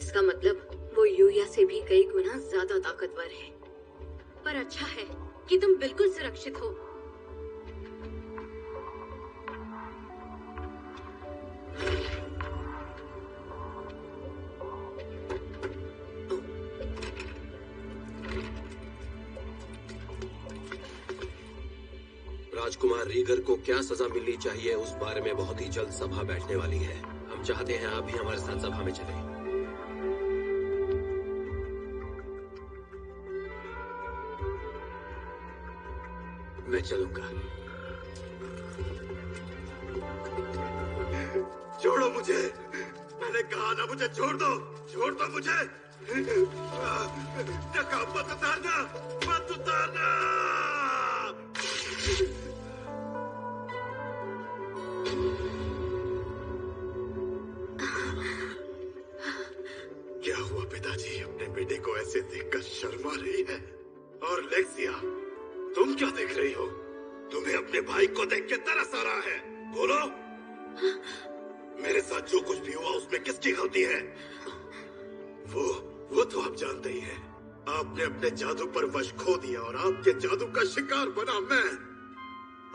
इसका मतलब वो यूया से भी कई गुना ज्यादा ताकतवर है। पर अच्छा है कि तुम बिल्कुल सुरक्षित हो। राजकुमार रीगर को क्या सजा मिलनी चाहिए उस बारे में बहुत ही जल्द सभा बैठने वाली है। हम चाहते हैं आप भी हमारे साथ सभा में चलें। मैं चलूंगा। छोड़ो मुझे, मैंने कहा ना मुझे छोड़ दो, छोड़ दो मुझे। मत उतारना, मत उतारना। क्या हुआ पिताजी, अपने बेटे को ऐसे देखकर शर्मा रही है? और लेक्सिया, तुम क्या देख रही हो? तुम्हें अपने भाई को देख के तरस आ रहा है? बोलो, मेरे साथ जो कुछ भी हुआ उसमें किसकी गलती है? वो तो आप जानते ही हैं। आपने अपने जादू पर वश खो दिया और आपके जादू का शिकार बना मैं।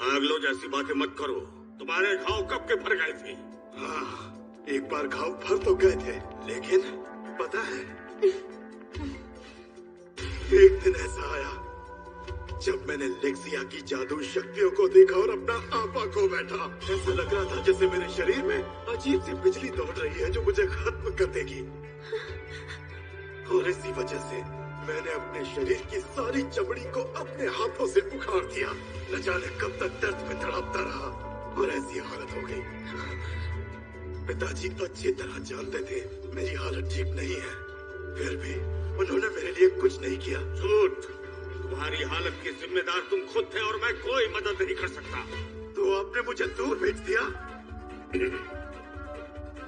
पागलों जैसी बातें मत करो। तुम्हारे घाव कब के भर गए थे? हाँ, एक बार घाव भर तो गए थे, लेकिन पता है, एक दिन ऐसा आया जब मैंने लेक्सिया की जादू शक्तियों को देखा और अपना आपा खो बैठा। ऐसा लग रहा था जैसे मेरे शरीर में अजीब सी बिजली दौड़ रही है जो मुझे खत्म कर देगी। और इसी वजह से मैंने अपने शरीर की सारी चमड़ी को अपने हाथों से उखाड़ दिया। न जाने कब तक दर्द में तड़पता रहा और ऐसी हालत हो गई। पिताजी अच्छी तरह जानते थे मेरी हालत ठीक नहीं है, फिर भी उन्होंने मेरे लिए कुछ नहीं किया। झूठ! तुम्हारी हालत के जिम्मेदार तुम खुद थे और मैं कोई मदद नहीं कर सकता। तो आपने मुझे दूर भेज दिया।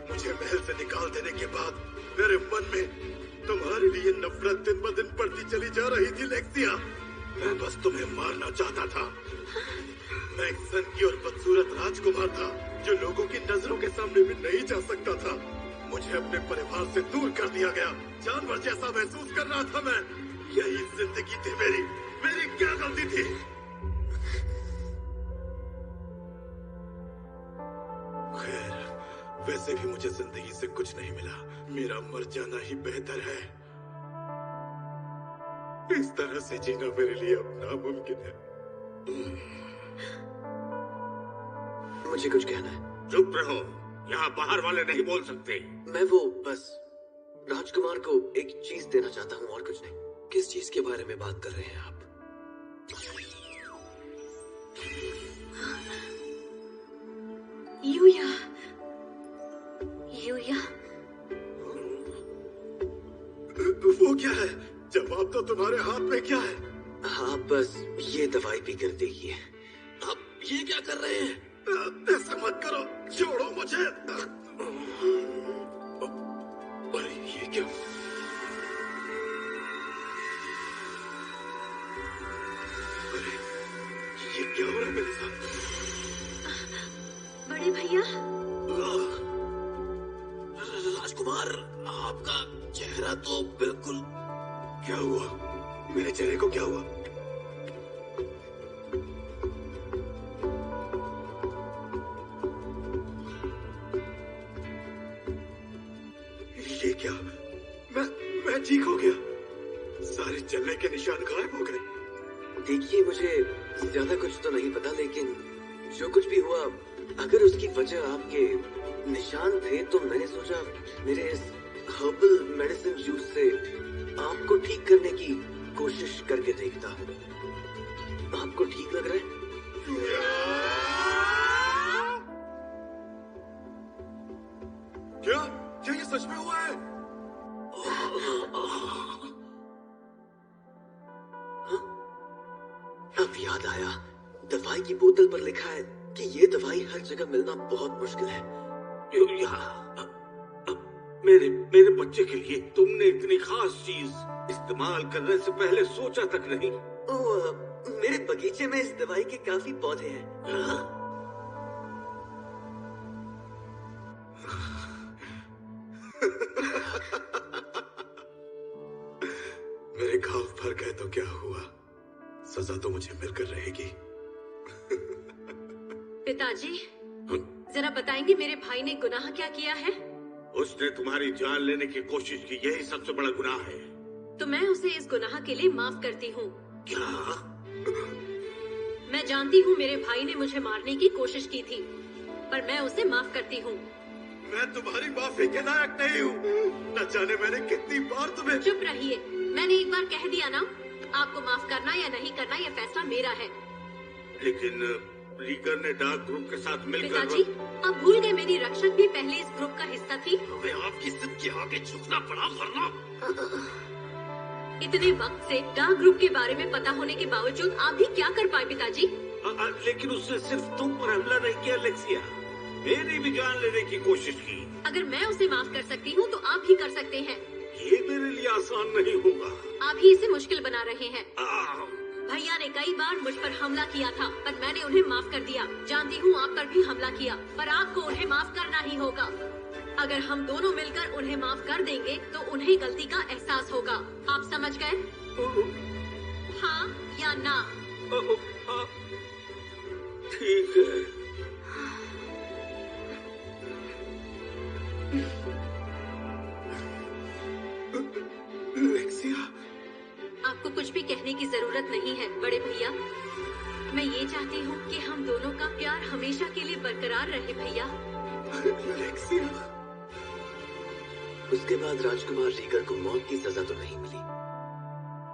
मुझे महल से निकाल देने के बाद मेरे मन में तुम्हारे लिए नफरत दिन ब दिन बढ़ती चली जा रही थी लेक्सिया। मैं बस तुम्हें मारना चाहता था। मैं एक सनकी और बदसूरत राजकुमार था जो लोगों की नजरों के सामने भी नहीं जा सकता था। मुझे अपने परिवार से दूर कर दिया गया। जानवर जैसा महसूस कर रहा था मैं। यही जिंदगी थी मेरी। मेरी क्या गलती थी? खैर, वैसे भी मुझे जिंदगी से कुछ नहीं मिला। मेरा मर जाना ही बेहतर है। इस तरह से जीना मेरे लिए अब नामुमकिन है। मुझे कुछ कहना है। चुप रहो, यहाँ बाहर वाले नहीं बोल सकते। मैं वो बस राजकुमार को एक चीज देना चाहता हूँ और कुछ नहीं। किस चीज के बारे में बात कर रहे हैं आप? यूया, यूया, वो क्या है? जवाब तो तुम्हारे हाथ में क्या है? आप बस ये दवाई पी कर देखिए। आप ये क्या कर रहे हैं? ऐसा मत करो, छोड़ो मुझे। अरे ये क्या? अरे ये क्या हो रहा है मेरे साथ? बड़े भैया, राजकुमार, आपका चेहरा तो बिल्कुल... क्या हुआ? मेरे चेहरे को क्या हुआ? ये क्या? मैं ठीक हो गया। सारे जलने के निशान गायब हो गए। देखिए, मुझे ज्यादा कुछ तो नहीं पता, लेकिन जो कुछ भी हुआ, अगर उसकी वजह आपके निशान थे तो मैंने सोचा मेरे इस हर्बल मेडिसिन जूस से आपको ठीक करने की कोशिश करके देखता हूँ। आपको ठीक लग रहा है? क्या? क्या ये सच में हुआ है? अब याद आया, दवाई की बोतल पर लिखा है कि ये दवाई हर जगह मिलना बहुत मुश्किल है। मेरे बच्चे के लिए तुमने इतनी खास चीज इस्तेमाल करने से पहले सोचा तक नहीं। मेरे बगीचे में इस दवाई के काफी पौधे हैं। मेरे घाव भर गए तो क्या हुआ, सजा तो मुझे मिलकर रहेगी। पिताजी, जरा बताएंगे मेरे भाई ने गुनाह क्या किया है? उसने तुम्हारी जान लेने की कोशिश की, यही सबसे बड़ा गुनाह है। तो मैं उसे इस गुनाह के लिए माफ करती हूँ। क्या? मैं जानती हूँ मेरे भाई ने मुझे मारने की कोशिश की थी, पर मैं उसे माफ करती हूँ। मैं तुम्हारी माफी के लायक नहीं हूँ। न जाने मैंने कितनी बार तुम्हें। चुप रहिए, मैंने एक बार कह दिया ना। आपको माफ करना या नहीं करना ये फैसला मेरा है। लेकिन रीगर ने डार्क ग्रुप के साथ मिलकर। पिताजी, आप भूल गए मेरी रक्षक भी पहले इस ग्रुप का हिस्सा थी। हमें आपकी जिद के आगे झुकना पड़ा वरना। इतने वक्त से डार्क ग्रुप के बारे में पता होने के बावजूद आप भी क्या कर पाए पिताजी? लेकिन उसने सिर्फ तुम पर हमला नहीं किया लेक्सिया, मेरी भी जान लेने की कोशिश की। अगर मैं उसे माफ कर सकती हूँ तो आप भी कर सकते हैं। ये मेरे लिए आसान नहीं होगा। आप ही इसे मुश्किल बना रहे हैं। भैया ने कई बार मुझ पर हमला किया था, पर मैंने उन्हें माफ कर दिया। जानती हूँ आप पर भी हमला किया, पर आपको उन्हें माफ करना ही होगा। अगर हम दोनों मिलकर उन्हें माफ कर देंगे तो उन्हें गलती का एहसास होगा। आप समझ गए? हाँ या ना? ठीक है। लेक्सिया, आपको कुछ भी कहने की जरूरत नहीं है बड़े भैया। मैं ये चाहती हूँ कि हम दोनों का प्यार हमेशा के लिए बरकरार रहे भैया। लेक्सिया। उसके बाद राजकुमार रीगर को मौत की सजा तो नहीं मिली,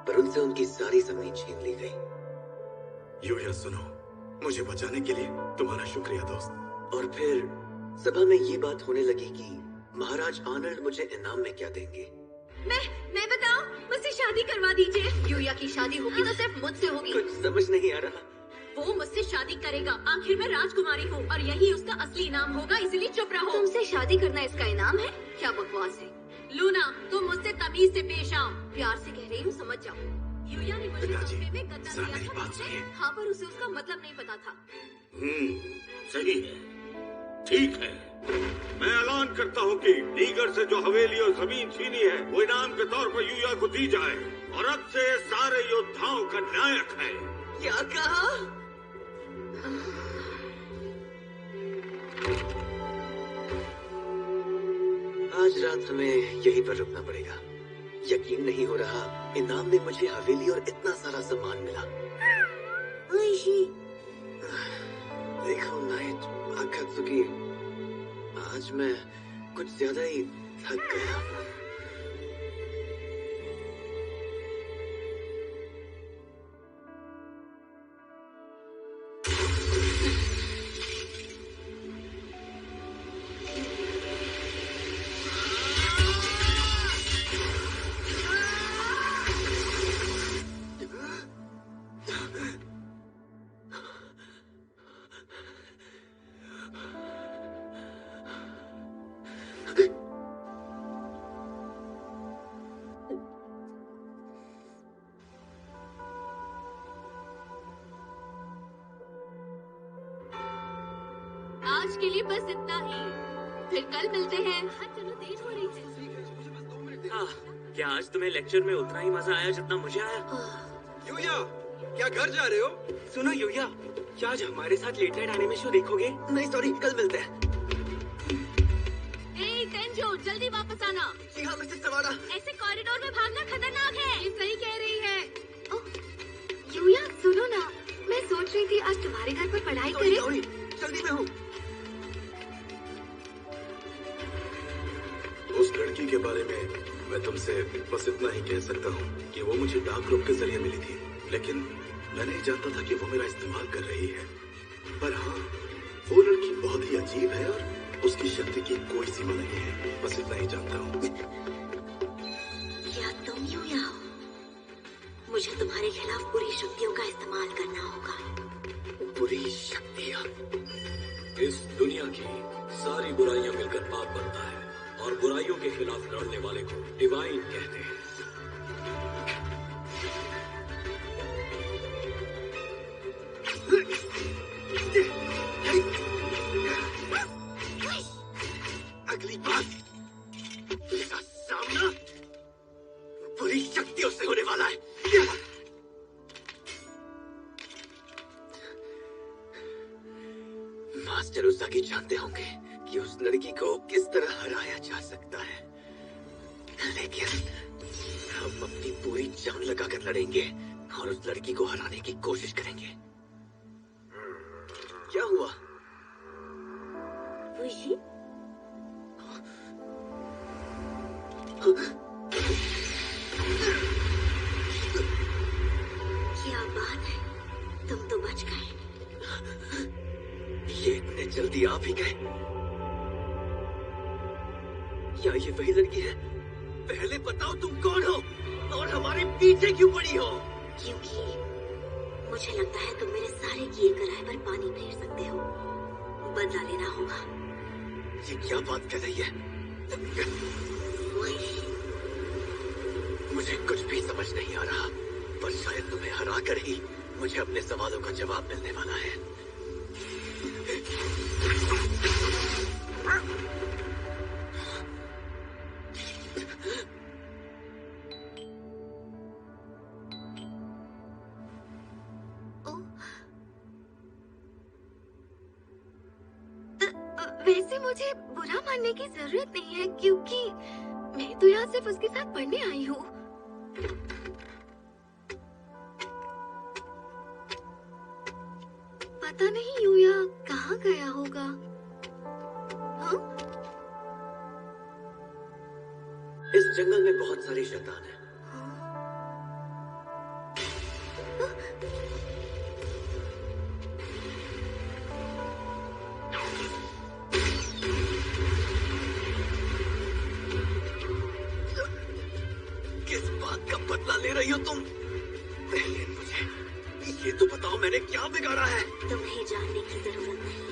पर उनसे उनकी सारी जमीन छीन ली गई। यूया सुनो, मुझे बचाने के लिए तुम्हारा शुक्रिया दोस्त। और फिर सभा में ये बात होने लगी कि महाराज आर्नल्ड मुझे इनाम में क्या देंगे। मैं बताऊं, मुझसे शादी करवा दीजिए। यूया की शादी होगी तो सिर्फ मुझसे होगी। कुछ समझ नहीं आ रहा। वो मुझसे शादी करेगा। आखिर मैं राजकुमारी हूँ और यही उसका असली इनाम होगा, इसलिए चुप रहो। तुमसे शादी करना इसका इनाम है? क्या बकवास है। लूना, तुम मुझसे तमीज से पेश आओ। प्यार से कह रही हूँ, समझ जाओ। यूया ने मुझे पिताजी, कमरे में गद्दा सर दिया मेरी था बात मुझसे। सुनिए। हाँ, पर उसे उसका मतलब नहीं पता था। सही है, ठीक है। मैं ऐलान करता हूँ कि रीगर से जो हवेली और जमीन छीनी है वो इनाम के तौर पर यूया को दी जाए। और अब से सारे योद्धाओं का नायक है। क्या कहा? आज रात हमें यहीं पर रुकना पड़ेगा। यकीन नहीं हो रहा, इनाम में मुझे हवेली और इतना सारा सामान मिला। देखो नाइट आकात्सुकी, आज मैं कुछ ज्यादा ही थक गया। आज के लिए बस इतना ही, फिर कल मिलते हैं। हाँ चलो, देर हो रही है। क्या आज तुम्हें लेक्चर में उतना ही मजा आया जितना मुझे आया? यूया, क्या घर जा रहे हो? सुनो यूया, क्या आज हमारे साथ लेट नाइट एनिमे शो देखोगे? नहीं सॉरी, कल मिलते हैं। ए तेंजो, जल्दी वापस आना। जी हाँ मिसेस सवाड़ा। ऐसे कॉरिडोर में भागना खतरनाक है। ये सही कह रही है। यूया सुनो ना, मैं सोच रही थी आज तुम्हारे घर पर पढ़ाई करें। जल्दी में हूँ। उस लड़की के बारे में मैं तुमसे बस इतना ही कह सकता हूँ कि वो मुझे डार्क ग्रुप के जरिए मिली थी, लेकिन मैं नहीं जानता था कि वो मेरा इस्तेमाल कर रही है। पर हाँ, वो लड़की बहुत ही अजीब है और उसकी शक्ति की कोई सीमा नहीं है, बस इतना ही जानता हूँ। क्या तुम यूया हो? मुझे तुम्हारे खिलाफ बुरी शक्तियों का इस्तेमाल करना होगा। बुरी शक्तियाँ? इस दुनिया की सारी बुराइयां मिलकर पाप बनता है और बुराइयों के खिलाफ लड़ने वाले को डिवाइन कहते हैं। अगली बार इसका सामना बुरी शक्तियों से होने वाला जानते होंगे कि उस लड़की को किस तरह हराया जा सकता है, लेकिन हम अपनी पूरी जान लगाकर लड़ेंगे और उस लड़की को हराने की कोशिश करेंगे। क्या हुआ? वही क्या बात है, तुम तो बच गए। ये इतने जल्दी आ भी गए? क्या ये वही लड़की है? पहले बताओ तुम कौन हो और हमारे पीछे क्यों पड़ी हो? क्योंकि मुझे लगता है तुम मेरे सारे किए कराए पर पानी फेर सकते हो। बदला लेना होगा। ये क्या बात कर रही है? मुझे कुछ भी समझ नहीं आ रहा, पर शायद तुम्हें हरा कर ही मुझे अपने सवालों का जवाब मिलने वाला है। वैसे मुझे बुरा मानने की जरूरत नहीं है, क्योंकि मैं तो यहाँ सिर्फ उसके साथ पढ़ने आई हूँ। पता नहीं यूया कहाँ गया होगा। हाँ? इस जंगल में बहुत सारी शैतान है। किस बात का बदला ले रही हो तुम? पहले मुझे ये तो बताओ, मैंने क्या बिगाड़ा है? तुम्हें जानने की जरूरत नहीं है।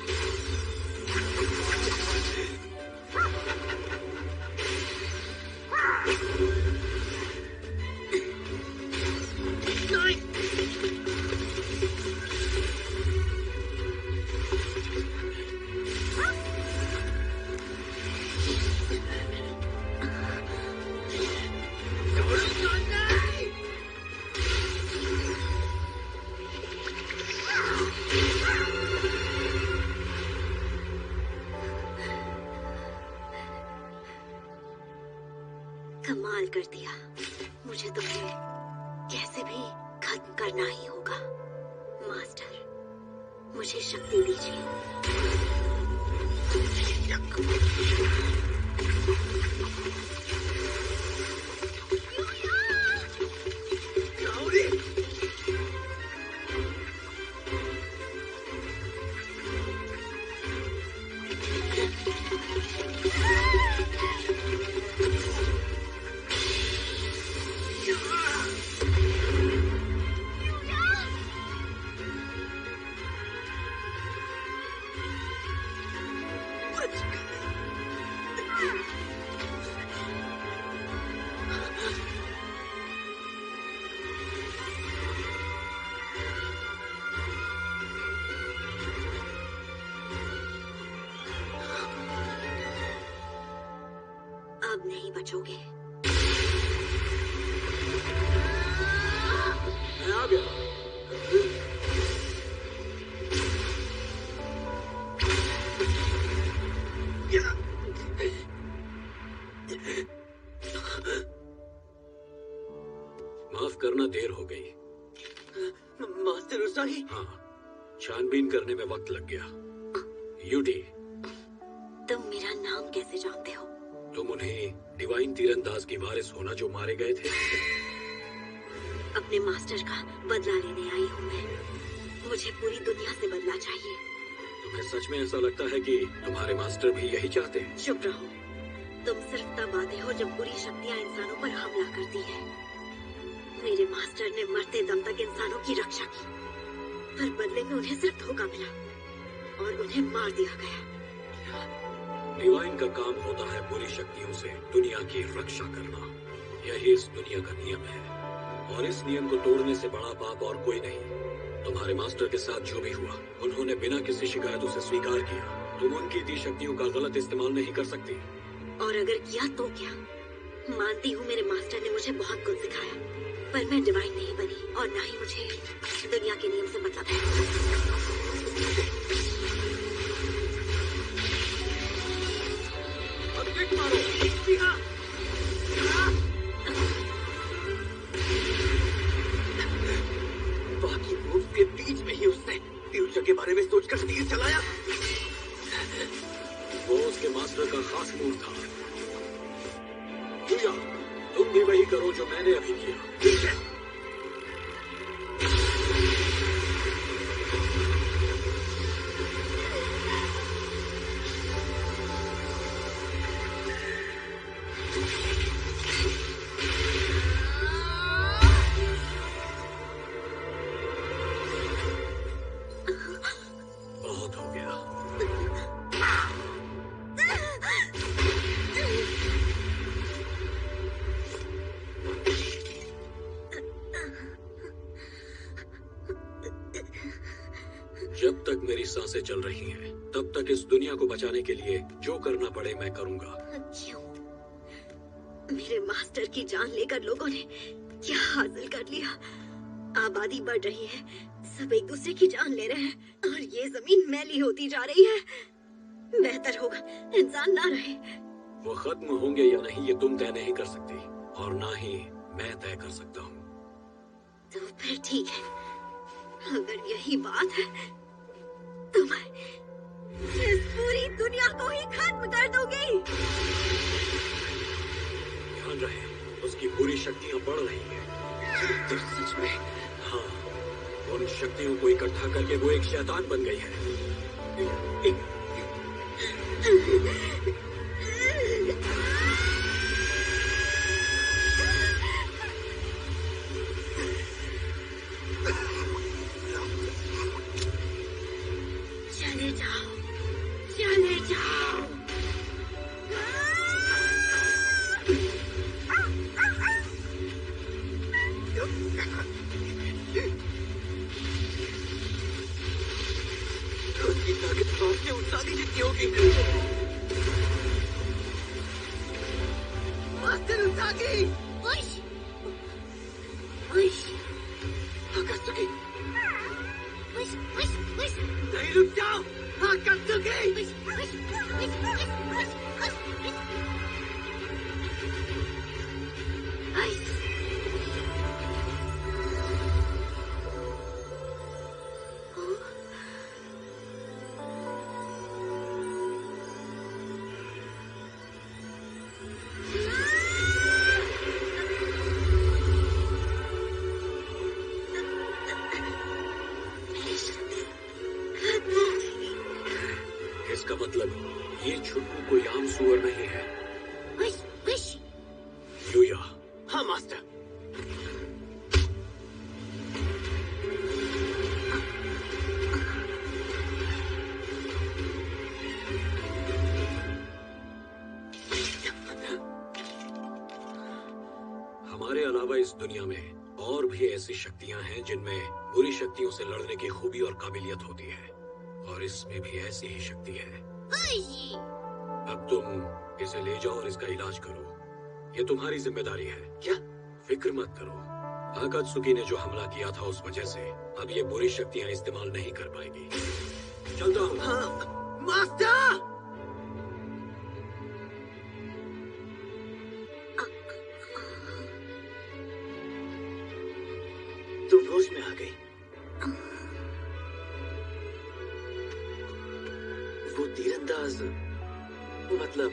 कमाल कर दिया। मुझे तुम्हें कैसे भी खत्म करना ही होगा। मास्टर, मुझे शक्ति दीजिए। अब नहीं बचोगे। मैं आ गया। माफ करना, देर हो गई। मास्टर उसाही? हाँ, छानबीन करने में वक्त लग गया। यूडी, तुम मेरा नाम कैसे जानते हो? तुम उन्हें डिवाइन तीरंदाज की वारिस होना जो मारे गए थे। अपने मास्टर का बदला लेने आई हूँ मैं। मुझे पूरी दुनिया से बदला चाहिए। तुम्हें सच में ऐसा लगता है कि तुम्हारे मास्टर भी यही चाहते हैं? चुप रहो। तुम सिर्फ तब आते हो जब बुरी शक्तियाँ इंसानों पर हमला करती है। मेरे मास्टर ने मरते दम तक इंसानों की रक्षा की, पर बदले में उन्हें सिर्फ धोखा मिला और उन्हें मार दिया गया। डिवाइन का काम होता है बुरी शक्तियों से दुनिया की रक्षा करना। यही इस दुनिया का नियम है, और इस नियम को तोड़ने से बड़ा पाप और कोई नहीं। तुम्हारे मास्टर के साथ जो भी हुआ, उन्होंने बिना किसी शिकायत उसे स्वीकार किया। तुम उनकी दी शक्तियों का गलत इस्तेमाल नहीं कर सकती। और अगर किया तो क्या? मानती हूँ मेरे मास्टर ने मुझे बहुत कुछ सिखाया, पर मैं डिवाइन नहीं बनी और ना ही मुझे दुनिया के नियम से मतलब है। बेवकूफ था। यूया, तुम भी वही करो जो मैंने अभी किया। ठीक है। बहुत हो गया। जब तक मेरी सांसें चल रही हैं, तब तक इस दुनिया को बचाने के लिए जो करना पड़े मैं करूंगा। क्यों? मेरे मास्टर की जान लेकर लोगों ने क्या हासिल कर लिया? आबादी बढ़ रही है, सब एक दूसरे की जान ले रहे हैं और ये जमीन मैली होती जा रही है। बेहतर होगा इंसान ना रहे। वो खत्म होंगे या नहीं ये तुम तय नहीं कर सकती, और ना ही मैं तय कर सकता हूँ। तो फिर ठीक है, अगर यही बात है तो मैं इस पूरी दुनिया को ही खत्म कर दूंगी। ध्यान रहे, उसकी पूरी शक्तियाँ बढ़ रही हैं। तो सच में? हाँ, उन शक्तियों को इकट्ठा करके वो एक शैतान बन गई है। चले जाओ, चले जाओ। उसकी ताकत बाप के उसादी जितनी होगी। Master Usagi! उश, उश, आकाशुकी! उश, उश, उश, नहीं, रुक जाओ! आकाशुकी! उश, उश, उश, उश, उश, उश, उश। इसका मतलब ये छुट्टू कोई आम सुअर नहीं है। उश, उश। यूया, हाँ मास्टर। हमारे अलावा इस दुनिया में और भी ऐसी शक्तियां हैं जिनमें बुरी शक्तियों से लड़ने की खूबी और काबिलियत होती है, और इसमें भी ऐसी ही शक्ति है। अब तुम इसे ले जाओ और इसका इलाज करो। ये तुम्हारी जिम्मेदारी है। क्या? फिक्र मत करो। आकात्सुकी ने जो हमला किया था उस वजह से अब ये बुरी शक्तियां इस्तेमाल नहीं कर पाएगी। चलता हूँ। हाँ, मास्टर! तुम होश में आ गई। वो तीरंदाज, मतलब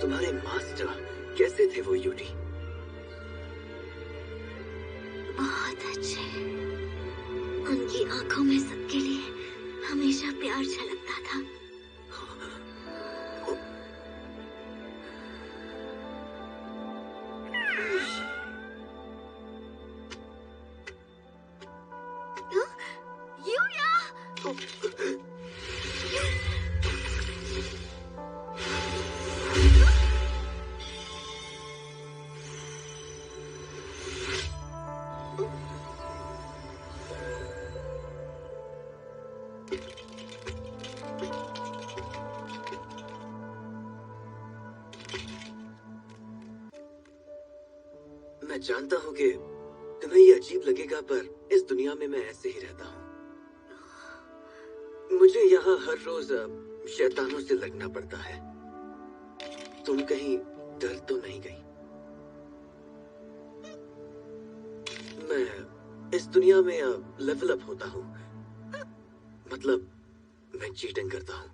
तुम्हारे मास्टर कैसे थे वो यूटी? बहुत अच्छे। उनकी आंखों में सबके लिए हमेशा प्यार झलकता था। मैं जानता हूँ कि तुम्हें ये अजीब लगेगा, पर इस दुनिया में मैं ऐसे ही रहता हूँ। मुझे यहाँ हर रोज शैतानों से लड़ना पड़ता है। तुम कहीं डर तो नहीं गई? मैं इस दुनिया में लेवल अप होता हूँ, मतलब मैं चीटिंग करता हूँ।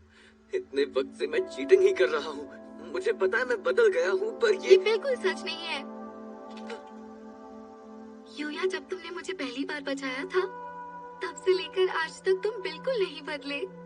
इतने वक्त से मैं चीटिंग ही कर रहा हूँ। मुझे पता है मैं बदल गया हूँ, पर ये ये बिल्कुल सच नहीं है। यूया, जब तुमने मुझे पहली बार बचाया था, तब से लेकर आज तक तुम बिल्कुल नहीं बदले।